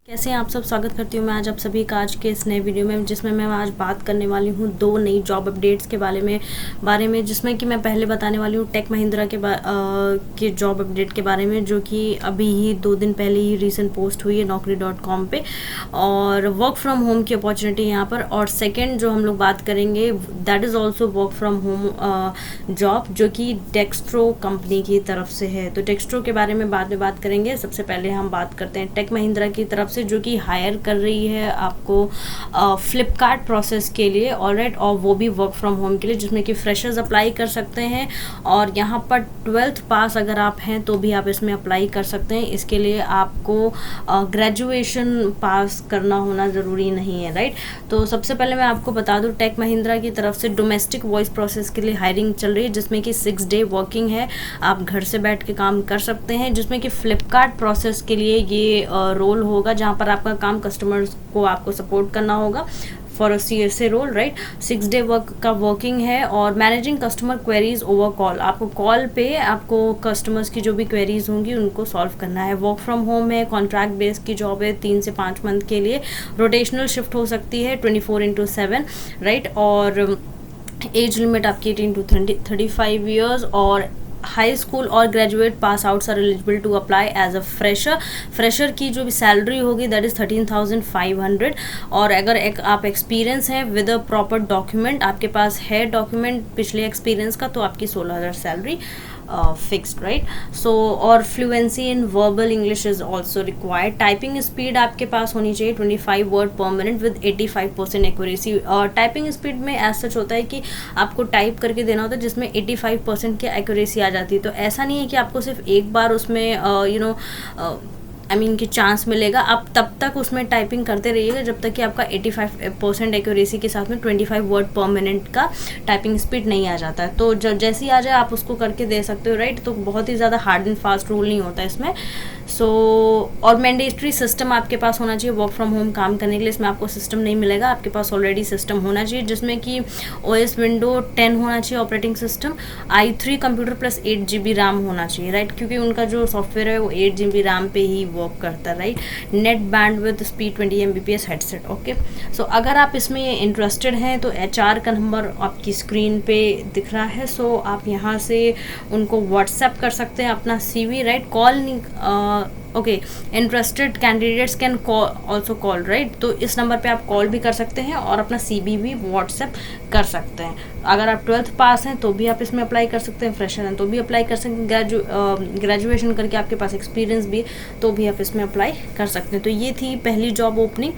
कैसे हैं आप सब। स्वागत करती हूँ मैं आज आप सभी का आज के इस नए वीडियो में, जिसमें मैं आज बात करने वाली हूँ दो नई जॉब अपडेट्स के बारे में जिसमें कि मैं पहले बताने वाली हूँ टेक महिंद्रा के जॉब अपडेट के बारे में, जो कि अभी ही 2 दिन पहले ही रीसेंट पोस्ट हुई है naukri.com पे, और वर्क फ्रॉम होम की अपॉर्चुनिटी यहाँ पर। और सेकेंड जो हम लोग बात करेंगे that is also work from home job, जो कि डेक्स्ट्रो कंपनी की तरफ से है। तो डेक्स्ट्रो के बारे में बाद में बात करेंगे। सबसे पहले हम बात करते हैं टेक महिंद्रा की तरफ से, जो कि हायर कर रही है आपको फ्लिपकार्ट प्रोसेस के लिए, ऑलराइट, और वो भी वर्क फ्रॉम होम के लिए, जिसमें कि फ्रेशर्स अप्लाई कर सकते हैं। और यहाँ पर 12th पास अगर आप हैं तो भी आप इसमें अप्लाई कर सकते हैं। इसके लिए आपको ग्रेजुएशन पास करना होना ज़रूरी नहीं है, राइट। तो सबसे पहले मैं आपको बता दूँ टेक महिंद्रा की तरफ से डोमेस्टिक वॉइस प्रोसेस के लिए हायरिंग चल रही है, जिसमें कि 6 डे वर्किंग है। आप घर से बैठ के काम कर सकते हैं, जिसमें कि फ्लिपकार्ट प्रोसेस के लिए ये रोल होगा, जहाँ पर आपका काम कस्टमर्स को आपको सपोर्ट करना होगा for a CSA role, right. 6 day का वर्किंग है। और managing customer queries over call, आपको कॉल पे आपको कस्टमर्स की जो भी क्वेरीज होंगी उनको सॉल्व करना है। वर्क फ्रॉम होम है, कॉन्ट्रैक्ट बेस की जॉब है, 3 से 5 मंथ के लिए। रोटेशनल शिफ्ट हो सकती है 24/7, राइट। और एज लिमिट आपकी 18 to 35 ईयर्स, और हाई स्कूल और graduate pass outs are eligible to apply as a fresher की जो भी सैलरी होगी दैट इज़ 13,500। और अगर आप एक्सपीरियंस हैं विद अ प्रॉपर डॉक्यूमेंट, आपके पास है डॉक्यूमेंट पिछले एक्सपीरियंस का, तो आपकी 16,000 सैलरी फिक्स्ड, राइट। सो और fluency in verbal English is also required. Typing speed आपके पास होनी चाहिए 25 word per minute with 85% accuracy. Typing speed में ऐसा सच होता है कि आपको टाइप करके देना होता है जिसमें 85% की एक्यूरेसी आ जाती है। तो ऐसा नहीं है कि आपको सिर्फ एक बार उसमें कि चांस मिलेगा। आप तब तक उसमें टाइपिंग करते रहिएगा जब तक कि आपका 85% एक्यूरेसी के साथ में 25 वर्ड पर मिनट का टाइपिंग स्पीड नहीं आ जाता है। तो जब जैसे ही आ जाए आप उसको करके दे सकते हो, राइट। तो बहुत ही ज़्यादा हार्ड एंड फास्ट रूल नहीं होता इसमें। और मैंडेटरी सिस्टम आपके पास होना चाहिए वर्क फ्रॉम होम काम करने के लिए। इसमें आपको सिस्टम नहीं मिलेगा, आपके पास ऑलरेडी सिस्टम होना चाहिए, जिसमें कि OS विंडो 10 होना चाहिए operating system, i3 computer plus 8 GB RAM होना चाहिए, राइट, क्योंकि उनका जो सॉफ्टवेयर है वो 8 GB रैम पे ही वर्क करता है, right. Net bandwidth speed 20 Mbps headset, okay. So अगर आप इसमें इंटरेस्टेड हैं तो HR का नंबर आपकी स्क्रीन पे दिख रहा है। सो आप यहाँ से उनको व्हाट्सएप कर सकते हैं अपना CV, राइट। कॉल नहीं, okay, interested candidates can also call, right. तो इस नंबर पे आप कॉल भी कर सकते हैं और अपना CV भी व्हाट्सएप कर सकते हैं। अगर आप 12th पास हैं तो भी आप इसमें अप्लाई कर सकते हैं, फ्रेशर हैं तो भी अप्लाई कर सकते हैं, ग्रेजुएशन करके आपके पास एक्सपीरियंस भी है तो भी आप इसमें अप्लाई कर सकते हैं। तो ये थी पहली जॉब ओपनिंग।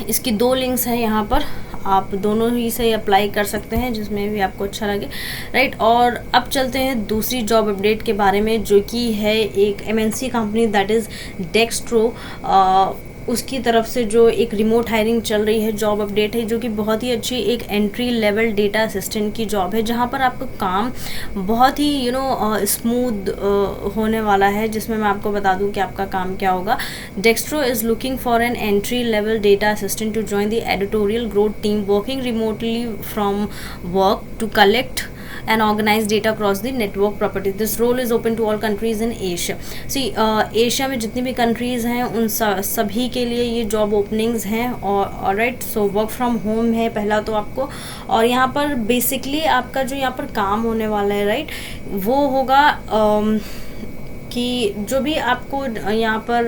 इसकी 2 लिंक्स हैं यहाँ पर, आप दोनों ही से अप्लाई कर सकते हैं जिसमें भी आपको अच्छा लगे, राइट। और अब चलते हैं दूसरी जॉब अपडेट के बारे में, जो कि है एक MNC company that is dextro. उसकी तरफ से जो एक रिमोट हायरिंग चल रही है जॉब अपडेट है, जो कि बहुत ही अच्छी एक एंट्री लेवल डेटा असिस्टेंट की जॉब है, जहां पर आपका काम बहुत ही स्मूथ होने वाला है। जिसमें मैं आपको बता दूं कि आपका काम क्या होगा। Dextro is looking for an entry level data assistant to join the editorial growth team working remotely from work to collect and organize data across the network property. This role is open to all countries in Asia. See, Asia में जितनी भी countries हैं उन सभी के लिए ये job openings हैं। और right, so work from home है पहला तो आपको। और यहाँ पर बेसिकली आपका जो यहाँ पर काम होने वाला है, राइट, वो होगा कि जो भी आपको यहाँ पर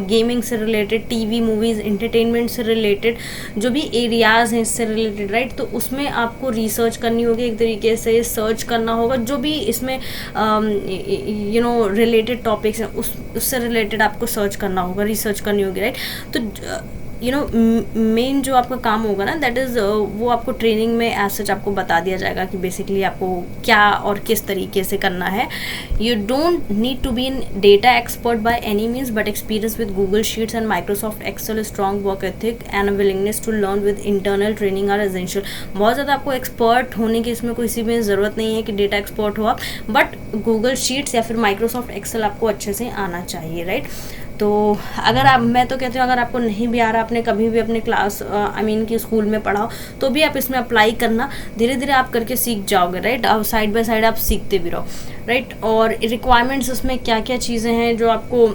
गेमिंग से रिलेटेड, TV मूवीज़, एंटरटेनमेंट से रिलेटेड जो भी एरियाज़ हैं इससे रिलेटेड, राइट, तो उसमें आपको रिसर्च करनी होगी, एक तरीके से सर्च करना होगा जो भी इसमें रिलेटेड टॉपिक्स हैं उससे रिलेटेड आपको सर्च करना होगा, रिसर्च करनी होगी, राइट। तो मेन जो आपका काम होगा ना दैट इज़ वो आपको ट्रेनिंग में एज सच आपको बता दिया जाएगा कि बेसिकली आपको क्या और किस तरीके से करना है। You don't need to be in data expert by any means, but experience with Google Sheets and Microsoft Excel, strong work ethic and willingness to learn with internal training are essential. बहुत ज़्यादा आपको expert होने की इसमें कोई सी भी ज़रूरत नहीं है कि डेटा एक्सपर्ट हो आप, बट गूगल शीट्स या फिर माइक्रोसॉफ्ट एक्सेल आपको अच्छे से आना चाहिए, राइट। तो अगर मैं तो कहती हूँ अगर आपको नहीं भी आ रहा, आपने कभी भी अपने क्लास कि स्कूल में पढ़ा हो, तो भी आप इसमें अप्लाई करना, धीरे धीरे आप करके सीख जाओगे, राइट। और साइड बाय साइड आप सीखते भी रहो, राइट। और रिक्वायरमेंट्स उसमें क्या क्या चीज़ें हैं जो आपको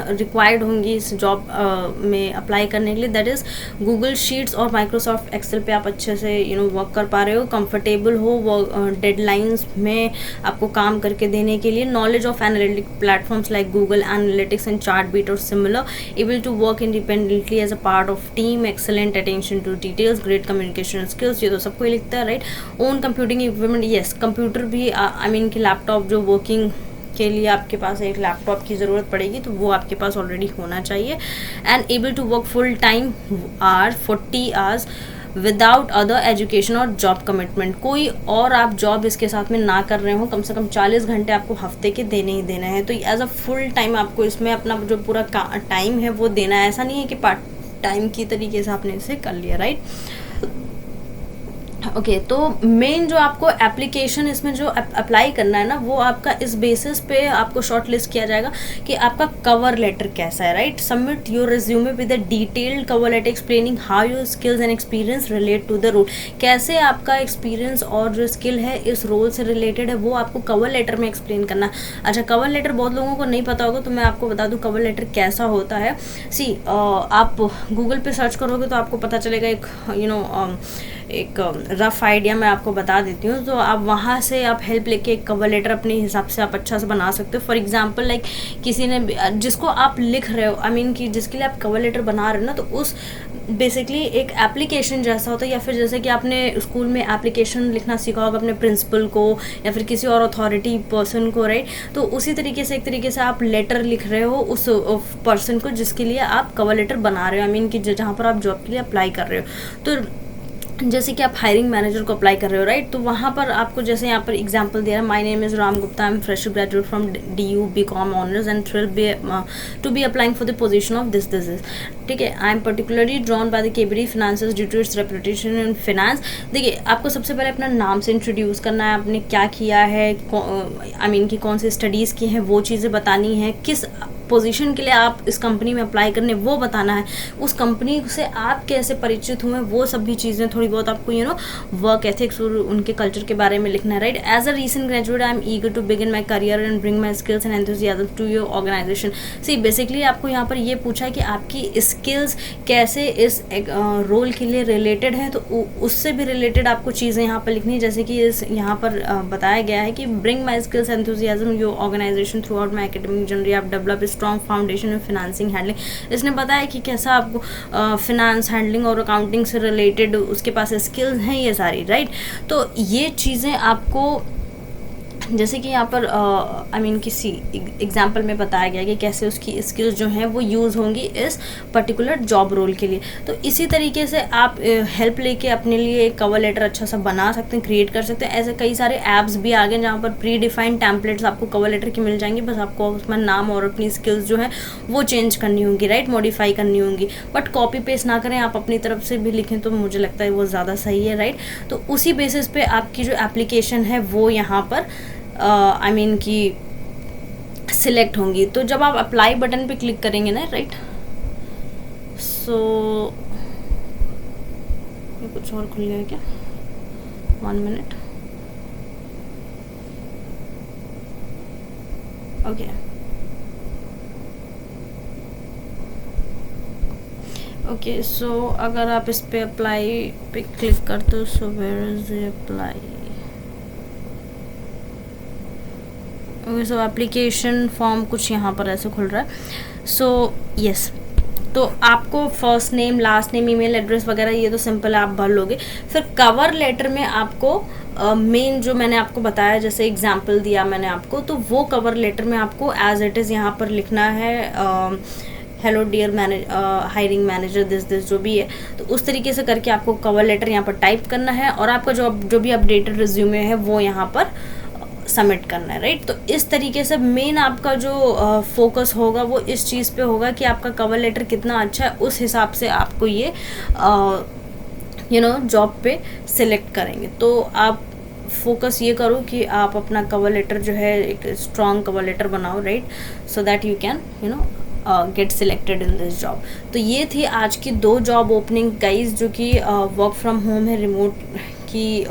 रिक्वायर्ड होंगी इस जॉब में अप्लाई करने के लिए, दैट इज़ गूगल शीट्स और माइक्रोसॉफ्ट एक्सेल पे आप अच्छे से वर्क कर पा रहे हो, कंफर्टेबल हो वो डेडलाइंस में आपको काम करके देने के लिए, knowledge of analytic platforms like Google Analytics and Chartbeat और similar, able to work independently as a part of team, excellent attention to details, great communication skills, ये तो सबको ही लिखता है, right. Own computing equipment, yes computer भी, I mean कि laptop जो वर्किंग के लिए आपके पास एक लैपटॉप की ज़रूरत पड़ेगी तो वो आपके पास ऑलरेडी होना चाहिए, and able to work full time hours 40 hours without other education और जॉब कमिटमेंट, कोई और आप जॉब इसके साथ में ना कर रहे हो, कम से कम 40 घंटे आपको हफ्ते के देने ही देना है, तो एज अ फुल टाइम आपको इसमें अपना जो पूरा टाइम है वो देना है, ऐसा नहीं है कि पार्ट टाइम की तरीके से आपने इसे कर लिया, राइट। ओके तो मेन जो आपको एप्लीकेशन इसमें जो अप्लाई करना है ना, वो आपका इस बेसिस पे आपको शॉर्ट लिस्ट किया जाएगा कि आपका कवर लेटर कैसा है, right. Submit your resume with a detailed cover letter explaining how your skills and experience relate to the role, कैसे आपका एक्सपीरियंस और जो स्किल है इस रोल से रिलेटेड है वो आपको कवर लेटर में एक्सप्लेन करना। अच्छा, कवर लेटर बहुत लोगों को नहीं पता होगा तो मैं आपको बता दूं कवर लेटर कैसा होता है। सी आप गूगल पे सर्च करोगे तो आपको पता चलेगा, एक रफ आइडिया मैं आपको बता देती हूँ, तो आप वहाँ से आप हेल्प लेके एक कवर लेटर अपने हिसाब से आप अच्छा से बना सकते हो। फॉर एग्जांपल लाइक किसी ने जिसको आप लिख रहे हो, आई मीन कि जिसके लिए आप कवर लेटर बना रहे हो ना, तो उस बेसिकली एक एप्लीकेशन जैसा होता है, या फिर जैसे कि आपने स्कूल में एप्लीकेशन लिखना सीखा होगा अपने प्रिंसिपल को या फिर किसी और अथॉरिटी पर्सन को, राइट। तो उसी तरीके से एक तरीके से आप लेटर लिख रहे हो उस पर्सन को जिसके लिए आप कवर लेटर बना रहे हो, आई मीन कि जहाँ पर आप जॉब के लिए अप्लाई कर रहे हो। तो जैसे कि आप हायरिंग मैनेजर को अप्लाई कर रहे हो, राइट, तो वहाँ पर आपको जैसे यहाँ पर एग्जांपल दिया है, my name is Ram Gupta, I am fresh graduate from DU BCom honours and thrilled to be applying for the position of this, ठीक है। I am particularly drawn by the KBD finances due to its reputation in finance. देखिए, आपको सबसे पहले अपना नाम से introduce करना है, आपने क्या किया है, आई मीन कि कौन सी स्टडीज़ की हैं वो चीज़ें बतानी है, किस पोजीशन के लिए आप इस कंपनी में अप्लाई करने वो बताना है, उस कंपनी से आप कैसे परिचित हुए वो सब भी चीज़ें थोड़ी बहुत आपको वर्क एथिक्स और उनके कल्चर के बारे में लिखना है, right. As a recent graduate I am eager to begin my career and bring my skills and enthusiasm to your organisation. See basically आपको यहाँ पर ये पूछा है कि आपकी स्किल्स कैसे इस रोल के लिए रिलेटेड हैं, तो उससे भी रिलेटेड आपको चीज़ें यहाँ पर लिखनी है, जैसे कि इस यहाँ पर बताया गया है कि bring my skills enthusiasm your organization throughout my academic journey, आप develop strong foundation in financing handling. इसने बताया कि कैसा आपको फिनेंस हैंडलिंग और अकाउंटिंग से रिलेटेड उसके पास स्किल्स हैं ये सारी, राइट। तो ये चीज़ें आपको जैसे कि यहाँ पर आई मीन किसी एग्जाम्पल में बताया गया कि कैसे उसकी स्किल्स जो हैं वो यूज़ होंगी इस पर्टिकुलर जॉब रोल के लिए। तो इसी तरीके से आप हेल्प लेके अपने लिए एक कवर लेटर अच्छा सा बना सकते हैं, क्रिएट कर सकते हैं। ऐसे कई सारे ऐप्स भी आ गए जहाँ पर प्री डिफाइंड टेम्पलेट्स आपको कवर लेटर की मिल जाएंगी, बस आपको उसमें नाम और अपनी स्किल्स जो है वो चेंज करनी होंगी, राइट, मॉडिफाई करनी होंगी। बट कॉपी पेस्ट ना करें, आप अपनी तरफ से भी लिखें तो मुझे लगता है वो ज़्यादा सही है, राइट। तो उसी बेसिस पे आपकी जो एप्लीकेशन है वो यहाँ पर आई मीन कि सिलेक्ट होंगी। तो जब आप अप्लाई बटन पे क्लिक करेंगे ना, राइट, सो कुछ और खुल गया है क्या, 1 मिनट, ओके ओके। सो अगर आप इस पे अप्लाई पे क्लिक करते हो, so where is apply, okay. So application form कुछ यहाँ पर ऐसे खुल रहा है। सो यस, तो आपको first name, last name, email address वगैरह ये तो सिंपल आप भर लोगे। फिर कवर लेटर में आपको मेन जो मैंने आपको बताया, जैसे एग्जांपल दिया मैंने आपको, तो वो कवर लेटर में आपको एज इट इज़ यहाँ पर लिखना है, hello dear hiring manager this जो भी है, तो उस तरीके से करके आपको कवर लेटर यहाँ पर टाइप करना है और आपका जो भी अपडेटेड रिज्यूमे है वो यहाँ पर सबमिट करना है, राइट। तो इस तरीके से मेन आपका जो फोकस होगा वो इस चीज़ पे होगा कि आपका कवर लेटर कितना अच्छा है, उस हिसाब से आपको ये जॉब पे सिलेक्ट करेंगे। तो आप फोकस ये करो कि आप अपना कवर लेटर जो है एक स्ट्रॉन्ग कवर लेटर बनाओ, right, so that you can get selected in this job. तो ये थी आज की 2 जॉब ओपनिंग गाइज, जो कि वर्क फ्रॉम होम है, रिमोट की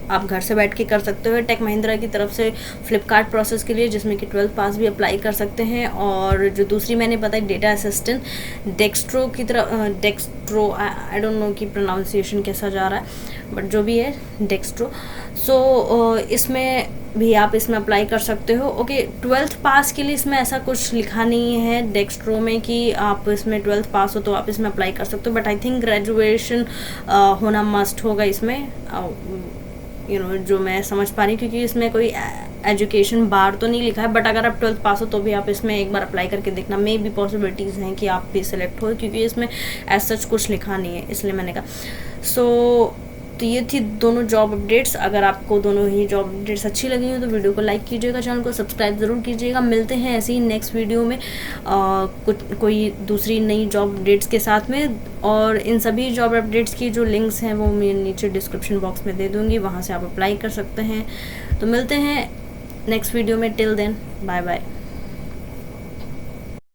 आप घर से बैठ के कर सकते हो। टेक महिंद्रा की तरफ से फ्लिपकार्ट प्रोसेस के लिए, जिसमें कि 12th पास भी अप्लाई कर सकते हैं। और जो दूसरी मैंने बताई डेटा असिस्टेंट डेक्स्ट्रो की तरफ, डेक्स्ट्रो आई डोंट नो कि प्रोनाउंसिएशन कैसा जा रहा है, बट जो भी है डेक्स्ट्रो। सो इसमें भी आप इसमें अप्लाई कर सकते हो। ओके, 12th पास के लिए इसमें ऐसा कुछ लिखा नहीं है डेक्स्ट्रो में कि आप इसमें 12th पास हो तो आप इसमें अप्लाई कर सकते हो, बट आई थिंक ग्रेजुएशन होना मस्ट होगा इसमें, जो मैं समझ पा रही हूँ, क्योंकि इसमें कोई एजुकेशन बार तो नहीं लिखा है। बट अगर आप 12th पास हो तो भी आप इसमें एक बार अप्लाई करके देखना, मे भी पॉसिबिलिटीज़ हैं कि आप भी सिलेक्ट हो, क्योंकि इसमें एज सच कुछ लिखा नहीं है, इसलिए मैंने कहा। तो ये थी दोनों जॉब अपडेट्स। अगर आपको दोनों ही जॉब अपडेट्स अच्छी लगी हो तो वीडियो को लाइक कीजिएगा, चैनल को सब्सक्राइब ज़रूर कीजिएगा। मिलते हैं ऐसे ही नेक्स्ट वीडियो में कोई दूसरी नई जॉब अपडेट्स के साथ में। और इन सभी जॉब अपडेट्स की जो लिंक्स हैं वो मैं नीचे डिस्क्रिप्शन बॉक्स में दे दूँगी, वहाँ से आप अप्लाई कर सकते हैं। तो मिलते हैं नेक्स्ट वीडियो में। Till then bye bye.